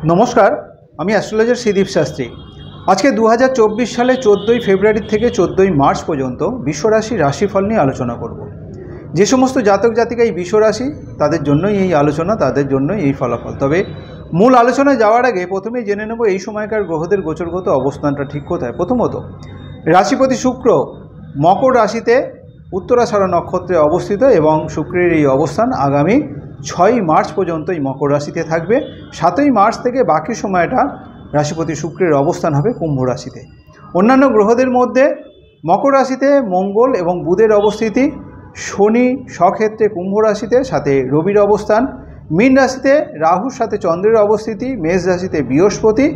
नमस्कार, আমি অ্যাস্ট্রোলজার শ্রীদীপ শাস্ত্রী। আজকে 2024 সালে 14ই ফেব্রুয়ারি থেকে 14ই মার্চ পর্যন্ত বিশ্বরাশির রাশিফল নিয়ে আলোচনা করব। যে সমস্ত জাতক জাতিকা এই বিশ্বরাশি তাদের জন্যই এই আলোচনা, তাদের জন্যই এই ফলাফল। তবে মূল আলোচনায় যাওয়ার আগে প্রথমেই জেনে নেব এই সময়কার গ্রহদের গোচরগত অবস্থানটা ঠিক কোথায়। প্রথমত, রাশিপতি শুক্র মকর রাশিতে উত্তরাষাঢ়া নক্ষত্রে অবস্থিত এবং শুক্রের এই অবস্থান আগামী 6ই মার্চ পর্যন্ত এই মকর রাশিতে থাকবে। 7ই মার্চ থেকে বাকি সময়টা রাশিপতি শুক্রের অবস্থান হবে কুম্ভ রাশিতে। অন্যান্য গ্রহদের মধ্যে মকর রাশিতে মঙ্গল এবং বুধের অবস্থিতি, শনি স্বক্ষেত্রে কুম্ভ রাশিতে সাথে রবির অবস্থান, মীন রাশিতে রাহুর সাথে চন্দ্রের অবস্থিতি, মেষ রাশিতে বৃহস্পতি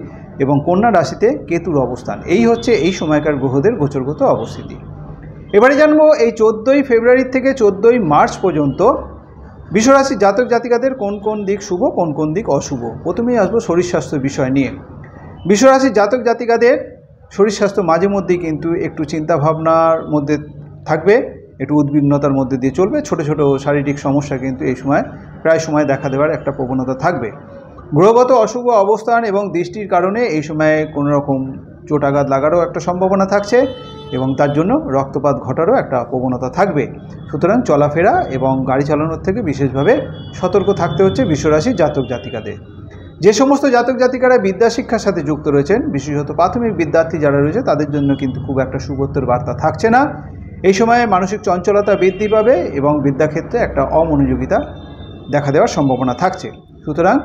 এবং কন্যা রাশিতে কেতুর অবস্থান। এই হচ্ছে এই সময়কার গ্রহদের গোচরগত অবস্থিতি। এবারে জানবো এই 14ই ফেব্রুয়ারি থেকে 14ই মার্চ পর্যন্ত বিশ্বরাশির জাতক জাতিকাদের কোন কোন দিক শুভ, কোন কোন দিক অশুভ। প্রথমেই আসবো শরীর স্বাস্থ্য বিষয় নিয়ে। বিশ্বরাশির জাতক জাতিকাদের শরীর স্বাস্থ্য মাঝে মধ্যেই কিন্তু একটু চিন্তাভাবনার মধ্যে থাকবে, একটু উদ্বিগ্নতার মধ্যে দিয়ে চলবে। ছোট ছোট শারীরিক সমস্যা কিন্তু এই সময় প্রায় সময় দেখা দেওয়ার একটা প্রবণতা থাকবে। গ্রহগত অশুভ অবস্থান এবং দৃষ্টির কারণে এই সময়ে কোনো রকম চোটাঘাত লাগারও একটা সম্ভাবনা থাকছে এবং তার জন্য রক্তপাত ঘটারও একটা প্রবণতা থাকবে। সুতরাং চলাফেরা এবং গাড়ি চালানোর থেকে বিশেষভাবে সতর্ক থাকতে হচ্ছে বিশ্বরাশির জাতক জাতিকাদের। যে সমস্ত জাতক জাতিকারা বিদ্যাশিক্ষার সাথে যুক্ত রয়েছেন, বিশেষত প্রাথমিক বিদ্যার্থী যারা রয়েছে, তাদের জন্য কিন্তু খুব একটা সুবত্তর বার্তা থাকছে না। এই সময়ে মানসিক চঞ্চলতা বৃদ্ধি পাবে এবং বিদ্যাক্ষেত্রে একটা অমনোযোগিতা দেখা দেওয়ার সম্ভাবনা থাকছে। সুতরাং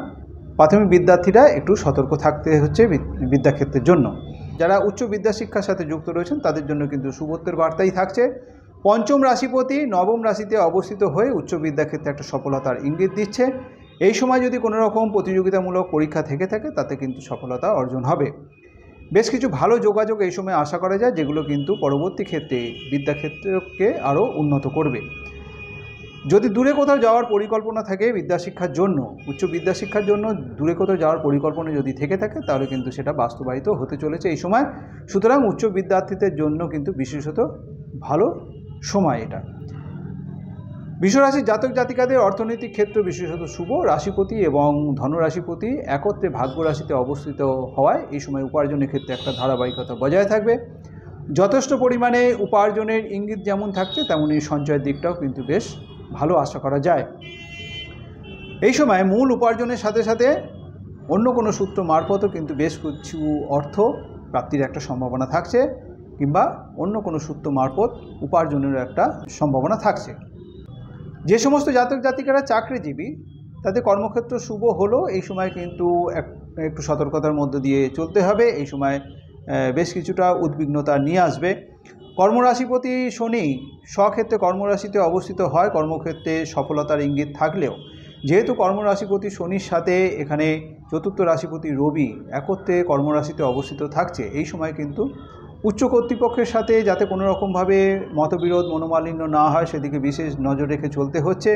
প্রাথমিক বিদ্যার্থীরা একটু সতর্ক থাকতে হচ্ছে বিদ্যাক্ষেত্রের জন্য। যারা উচ্চ বিদ্যাশিক্ষার সাথে যুক্ত রয়েছেন তাদের জন্য কিন্তু সুবত্তর বার্তাই থাকছে। পঞ্চম রাশিপতি নবম রাশিতে অবস্থিত হয়ে উচ্চ বিদ্যাক্ষেত্রে একটা সফলতার ইঙ্গিত দিচ্ছে। এই সময় যদি কোনো রকম প্রতিযোগিতামূলক পরীক্ষা থেকে থাকে তাতে কিন্তু সফলতা অর্জন হবে। বেশ কিছু ভালো যোগাযোগ এই সময় আশা করা যায়, যেগুলো কিন্তু পরবর্তী ক্ষেত্রে বিদ্যাক্ষেত্রকে আরও উন্নত করবে। যদি দূরে কোথাও যাওয়ার পরিকল্পনা থাকে বিদ্যাশিক্ষার জন্য, উচ্চ বিদ্যাশিক্ষার জন্য দূরে কোথাও যাওয়ার পরিকল্পনা যদি থেকে থাকে তাহলে কিন্তু সেটা বাস্তবায়িত হতে চলেছে এই সময়। সুতরাং উচ্চ বিদ্যার্থীদের জন্য কিন্তু বিশেষত ভালো সময় এটা। বিশ্বরাশির জাতক জাতিকাদের অর্থনৈতিক ক্ষেত্র বিশেষত শুভ। রাশিপতি এবং ধনরাশিপতি একত্রে ভাগ্য রাশিতে অবস্থিত হওয়ায় এই সময় উপার্জনের ক্ষেত্রে একটা ধারাবাহিকতা বজায় থাকবে। যথেষ্ট পরিমাণে উপার্জনের ইঙ্গিত যেমন থাকছে তেমনই সঞ্চয়ের দিকটাও কিন্তু বেশ ভালো আশা করা যায়। এই সময় মূল উপার্জনের সাথে সাথে অন্য কোনো সূত্র মারফতও কিন্তু বেশ কিছু অর্থ প্রাপ্তির একটা সম্ভাবনা থাকছে, কিংবা অন্য কোনো সূত্র মারফত উপার্জনের একটা সম্ভাবনা থাকছে। যে সমস্ত জাতক জাতিকারা চাকরিজীবী তাদের কর্মক্ষেত্র শুভ হলো এই সময় কিন্তু একটু সতর্কতার মধ্য দিয়ে চলতে হবে। এই সময় বেশ কিছুটা উদ্বিগ্নতা নিয়ে আসবে। কর্মরাশিপতি শনি স্বক্ষেত্রে কর্মরাশিতে অবস্থিত হয়, কর্মক্ষেত্রে সফলতার ইঙ্গিত থাকলেও যেহেতু কর্মরাশিপতি শনির সাথে এখানে চতুর্থ রাশিপতি রবি একত্রে কর্মরাশিতে অবস্থিত থাকছে, এই সময় কিন্তু উচ্চ কর্তৃপক্ষের সাথে যাতে কোনো রকমভাবে মতবিরোধ মনোমালিন্য না হয় সেদিকে বিশেষ নজর রেখে চলতে হচ্ছে।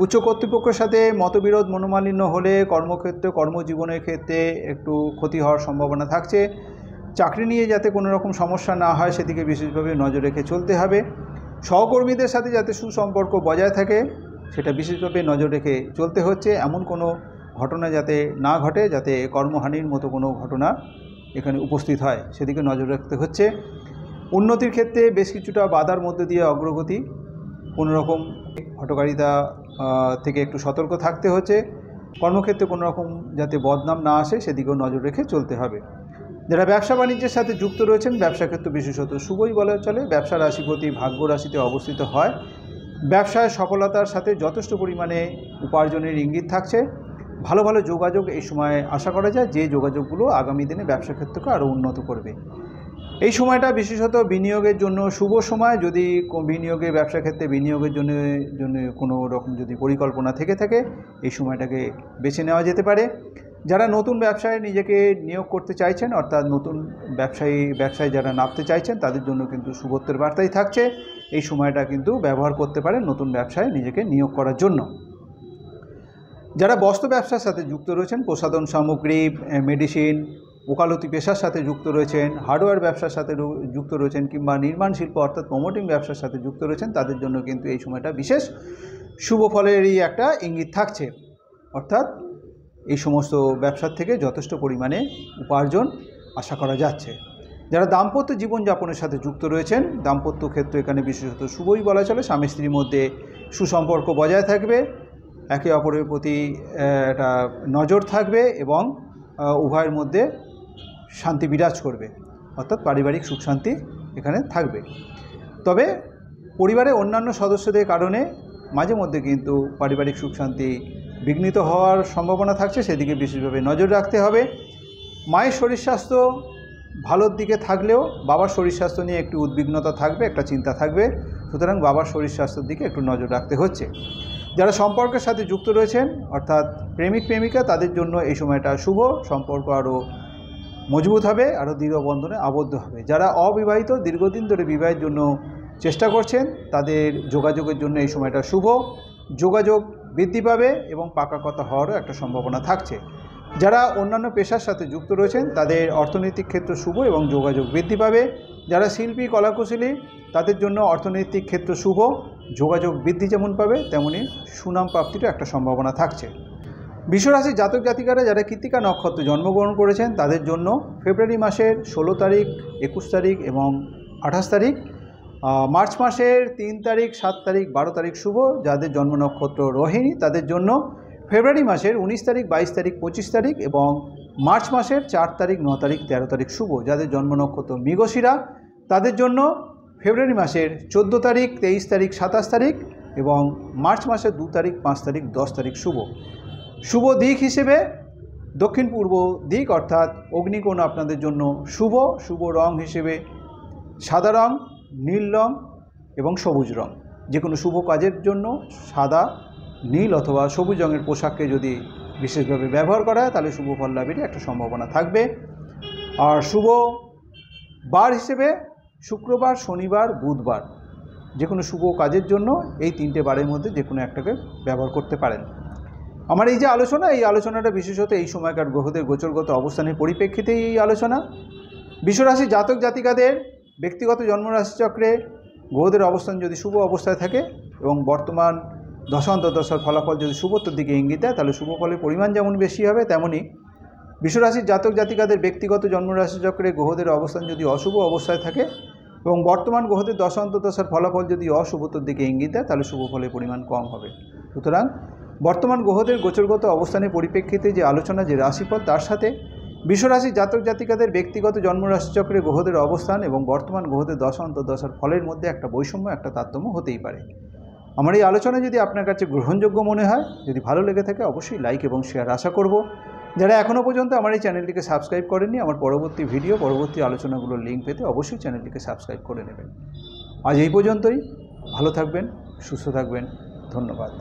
উচ্চ কর্তৃপক্ষের সাথে মতবিরোধ মনোমালিন্য হলে কর্মক্ষেত্রে কর্মজীবনের ক্ষেত্রে একটু ক্ষতি হওয়ার সম্ভাবনা থাকছে। চাকরি নিয়ে যাতে কোনো রকম সমস্যা না হয় সেদিকে বিশেষভাবে নজর রেখে চলতে হবে। সহকর্মীদের সাথে যাতে সুসম্পর্ক বজায় থাকে সেটা বিশেষভাবে নজর রেখে চলতে হচ্ছে। এমন কোনো ঘটনা যাতে না ঘটে, যাতে কর্মহানির মতো কোনো ঘটনা এখানে উপস্থিত হয় সেদিকে নজর রাখতে হচ্ছে। উন্নতির ক্ষেত্রে বেশ কিছুটা বাধার মধ্যে দিয়ে অগ্রগতি, কোনো রকম হঠকারিতা থেকে একটু সতর্ক থাকতে হচ্ছে। কর্মক্ষেত্রে কোনো রকম যাতে বদনাম না আসে সেদিকেও নজর রেখে চলতে হবে। যারা ব্যবসা বাণিজ্যের সাথে যুক্ত রয়েছেন ব্যবসা ক্ষেত্র বিশেষত শুভই বলা চলে। ব্যবসা রাশিপতি ভাগ্য রাশিতে অবস্থিত হয়, ব্যবসায় সফলতার সাথে যথেষ্ট পরিমাণে উপার্জনের ইঙ্গিত থাকছে। ভালো ভালো যোগাযোগ এই সময় আশা করা যায়, যে যোগাযোগগুলো আগামী দিনে ব্যবসা ক্ষেত্রকে আরও উন্নত করবে। এই সময়টা বিশেষত বিনিয়োগের জন্য শুভ সময়। যদি বিনিয়োগের ব্যবসা ক্ষেত্রে বিনিয়োগের জন্য কোনো রকম যদি পরিকল্পনা থেকে থাকে এই সময়টাকে বেছে নেওয়া যেতে পারে। যারা নতুন ব্যবসায় নিজেকে নিয়োগ করতে চাইছেন, অর্থাৎ নতুন ব্যবসায় যারা নামতে চাইছেন তাদের জন্য কিন্তু শুভত্বের বার্তাই থাকছে। এই সময়টা কিন্তু ব্যবহার করতে পারেন নতুন ব্যবসায় নিজেকে নিয়োগ করার জন্য। যারা বস্ত্র ব্যবসার সাথে যুক্ত রয়েছেন, প্রসাধন সামগ্রী, মেডিসিন, ওকালতি পেশার সাথে যুক্ত রয়েছেন, হার্ডওয়্যার ব্যবসার সাথে যুক্ত রয়েছেন, কিংবা নির্মাণ শিল্প অর্থাৎ প্রমোটিং ব্যবসার সাথে যুক্ত রয়েছেন, তাদের জন্য কিন্তু এই সময়টা বিশেষ শুভ ফলেরই একটা ইঙ্গিত থাকছে। অর্থাৎ এই সমস্ত ব্যবসার থেকে যথেষ্ট পরিমাণে উপার্জন আশা করা যাচ্ছে। যারা দাম্পত্য জীবনযাপনের সাথে যুক্ত রয়েছেন, দাম্পত্য ক্ষেত্র এখানে বিশেষত শুভই বলা চলে। স্বামী স্ত্রীর মধ্যে সুসম্পর্ক বজায় থাকবে, একে অপরের প্রতি একটা নজর থাকবে এবং উভয়ের মধ্যে শান্তি বিরাজ করবে, অর্থাৎ পারিবারিক সুখ শান্তি এখানে থাকবে। তবে পরিবারের অন্যান্য সদস্যদের কারণে মাঝে মধ্যে কিন্তু পারিবারিক সুখ শান্তি বিঘ্নিত হওয়ার সম্ভাবনা থাকছে, সেদিকে বিশেষভাবে নজর রাখতে হবে। মায়ের শরীর স্বাস্থ্য ভালোর দিকে থাকলেও বাবার শরীর স্বাস্থ্য নিয়ে একটু উদ্বিগ্নতা থাকবে, একটা চিন্তা থাকবে, সুতরাং বাবার শরীর স্বাস্থ্যের দিকে একটু নজর রাখতে হচ্ছে। যারা সম্পর্কের সাথে যুক্ত রয়েছেন, অর্থাৎ প্রেমিক প্রেমিকা, তাদের জন্য এই সময়টা শুভ, সম্পর্ক আরও মজবুত হবে, আরও দৃঢ় বন্ধনে আবদ্ধ হবে। যারা অবিবাহিত, দীর্ঘদিন ধরে বিবাহের জন্য চেষ্টা করছেন, তাদের যোগাযোগের জন্য এই সময়টা শুভ, যোগাযোগ বৃদ্ধি পাবে এবং পাকা কথা হওয়ারও একটা সম্ভাবনা থাকছে। যারা অন্যান্য পেশার সাথে যুক্ত রয়েছেন, তাদের অর্থনৈতিক ক্ষেত্র শুভ এবং যোগাযোগ বৃদ্ধি পাবে। যারা শিল্পী কলাকুশলী, তাদের জন্য অর্থনৈতিক ক্ষেত্র শুভ, যোগাযোগ বৃদ্ধি যেমন পাবে তেমনি সুনাম প্রাপ্তিরও একটা সম্ভাবনা থাকছে। বিশ্বরাশির জাতক জাতিকারা যারা কৃত্তিকা নক্ষত্রে জন্মগ্রহণ করেছেন, তাদের জন্য ফেব্রুয়ারি মাসের 16 তারিখ, 21 তারিখ এবং 28 তারিখ, মার্চ মাসের 3 তারিখ, 7 তারিখ, 12 তারিখ শুভ। যাদের জন্ম নক্ষত্র রোহিণী, তাদের জন্য ফেব্রুয়ারি মাসের 19 তারিখ, 22 তারিখ, 25 তারিখ এবং মার্চ মাসের 4 তারিখ, 9 তারিখ, 13 তারিখ শুভ। যাদের জন্ম নক্ষত্র মৃগশিরা, তাদের জন্য ফেব্রুয়ারি মাসের 14 তারিখ, 23 তারিখ, 27 তারিখ এবং মার্চ মাসের 2 তারিখ, 5 তারিখ, 10 তারিখ শুভ। শুভ দিক হিসেবে দক্ষিণ পূর্ব দিক অর্থাৎ অগ্নিকোণ আপনাদের জন্য শুভ। শুভ রং হিসেবে সাদা রং, নীল রং এবং সবুজ রং। যে কোনো শুভ কাজের জন্য সাদা, নীল অথবা সবুজ রঙের পোশাককে যদি বিশেষভাবে ব্যবহার করা হয়, তাহলে শুভ ফল লাভের একটা সম্ভাবনা থাকবে। আর শুভ বার হিসেবে শুক্রবার, শনিবার, বুধবার, যে কোনো শুভ কাজের জন্য এই 3টে বারের মধ্যে যে কোনো একটাকে ব্যবহার করতে পারেন। আমার এই যে আলোচনা, এই আলোচনাটা বিশেষত এই সময়কার গ্রহদের গোচরগত অবস্থানের পরিপ্রেক্ষিতেই এই আলোচনা। বিশ্বরাশি জাতক জাতিকাদের ব্যক্তিগত জন্মরাশিচক্রে গ্রহদের অবস্থান যদি শুভ অবস্থায় থাকে এবং বর্তমান দশান্তর্দশার ফলাফল যদি শুভত্বর দিকে ইঙ্গিত দেয়, তাহলে শুভ ফলের পরিমাণ যেমন বেশি হবে, তেমনই বিশ্বরাশির জাতক জাতিকাদের ব্যক্তিগত জন্মরাশিচক্রে গ্রহদের অবস্থান যদি অশুভ অবস্থায় থাকে এবং বর্তমান গ্রহদের দশান্তর্দশার ফলাফল যদি অশুভত্বর দিকে ইঙ্গিত দেয়, তাহলে শুভ ফলের পরিমাণ কম হবে। সুতরাং বর্তমান গ্রহদের গোচরগত অবস্থানের পরিপ্রেক্ষিতে যে আলোচনা, যে রাশিফল, তার সাথে বিশ্বরাশির জাতক জাতিকাদের ব্যক্তিগত জন্মরাশিচক্রে গ্রহদের অবস্থান এবং বর্তমান গ্রহদের দশা অন্তর্দশার ফলের মধ্যে একটা বৈষম্য, একটা তারতম্য হতেই পারে। আমার এই আলোচনা যদি আপনার কাছে গ্রহণযোগ্য মনে হয়, যদি ভালো লেগে থাকে, অবশ্যই লাইক এবং শেয়ার আশা করব। যারা এখনও পর্যন্ত আমার এই চ্যানেলটিকে সাবস্ক্রাইব করেননি, আমার পরবর্তী ভিডিও, পরবর্তী আলোচনাগুলোর লিঙ্ক পেতে অবশ্যই চ্যানেলটিকে সাবস্ক্রাইব করে নেবেন। আজ এই পর্যন্তই। ভালো থাকবেন, সুস্থ থাকবেন। ধন্যবাদ।